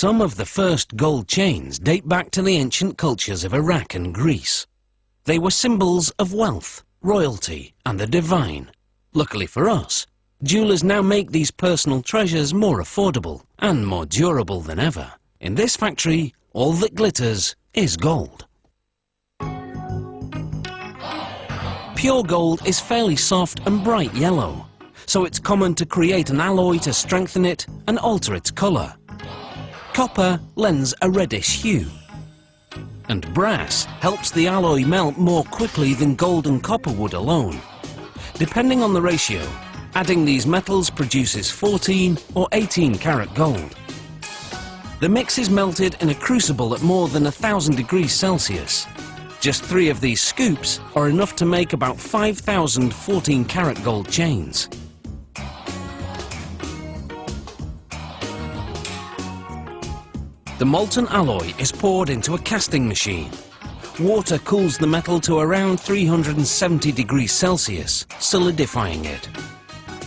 Some of the first gold chains date back to the ancient cultures of Iraq and Greece. They were symbols of wealth, royalty, and the divine. Luckily for us, jewelers now make these personal treasures more affordable and more durable than ever. In this factory, all that glitters is gold. Pure gold is fairly soft and bright yellow, so it's common to create an alloy to strengthen it and alter its colour. Copper lends a reddish hue, and brass helps the alloy melt more quickly than gold and copper would alone. Depending on the ratio, adding these metals produces 14 or 18 karat gold. The mix is melted in a crucible at more than 1,000 degrees Celsius. Just 3 of these scoops are enough to make about 5,000 14 karat gold chains. The molten alloy is poured into a casting machine. Water cools the metal to around 370 degrees Celsius, solidifying it.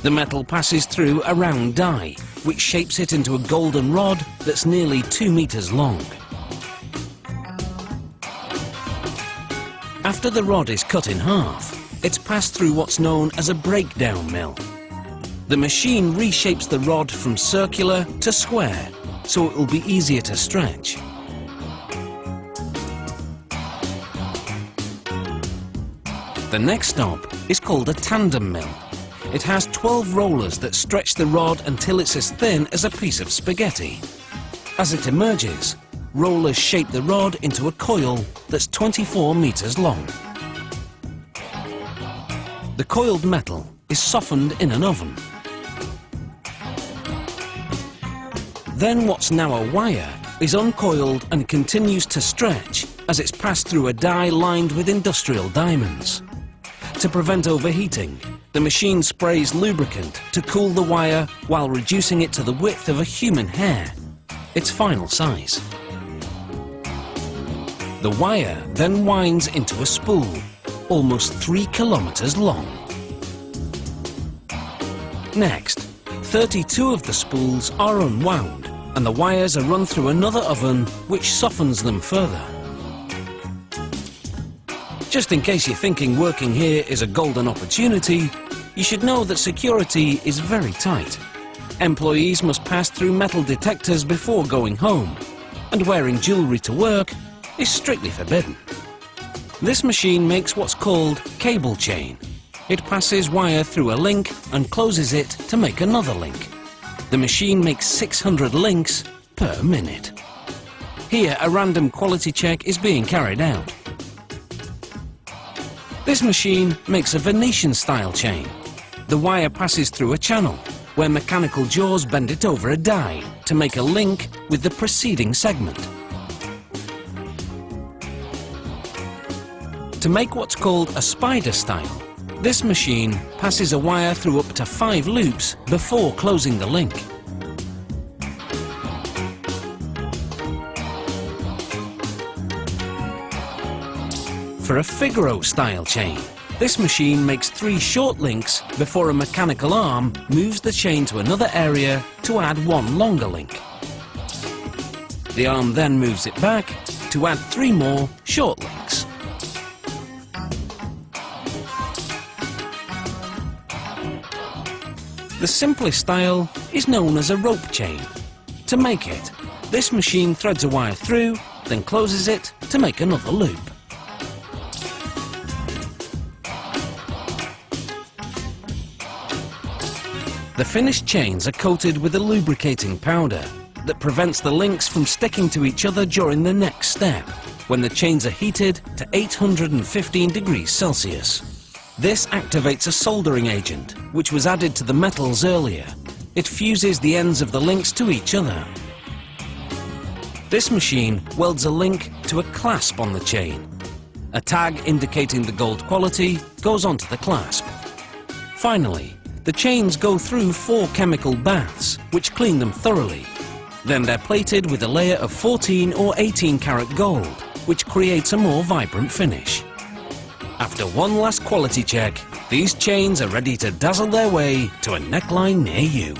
The metal passes through a round die, which shapes it into a golden rod that's nearly 2 meters long. After the rod is cut in half, it's passed through what's known as a breakdown mill. The machine reshapes the rod from circular to square, so it will be easier to stretch. The next stop is called a tandem mill. It has 12 rollers that stretch the rod until it's as thin as a piece of spaghetti. As it emerges, rollers shape the rod into a coil that's 24 meters long. The coiled metal is softened in an oven. Then what's now a wire is uncoiled and continues to stretch as it's passed through a die lined with industrial diamonds. To prevent overheating, the machine sprays lubricant to cool the wire while reducing it to the width of a human hair, its final size. The wire then winds into a spool, almost 3 kilometers long. Next, 32 of the spools are unwound, and the wires are run through another oven which softens them further. Just in case you're thinking working here is a golden opportunity, you should know that security is very tight. Employees must pass through metal detectors before going home, and wearing jewellery to work is strictly forbidden. This machine makes what's called cable chain. It passes wire through a link and closes it to make another link. The machine makes 600 links per minute. Here, a random quality check is being carried out. This machine makes a Venetian-style chain. The wire passes through a channel, where mechanical jaws bend it over a die to make a link with the preceding segment. To make what's called a spider style, this machine passes a wire through up to 5 loops before closing the link. For a Figaro style chain, this machine makes 3 short links before a mechanical arm moves the chain to another area to add 1 longer link. The arm then moves it back to add 3 more short links. The simplest style is known as a rope chain. To make it, this machine threads a wire through, then closes it to make another loop. The finished chains are coated with a lubricating powder that prevents the links from sticking to each other during the next step, when the chains are heated to 815 degrees Celsius. This activates a soldering agent, which was added to the metals earlier. It fuses the ends of the links to each other. This machine welds a link to a clasp on the chain. A tag indicating the gold quality goes onto the clasp. Finally, the chains go through 4 chemical baths, which clean them thoroughly. Then they're plated with a layer of 14 or 18 karat gold, which creates a more vibrant finish. After one last quality check, these chains are ready to dazzle their way to a neckline near you.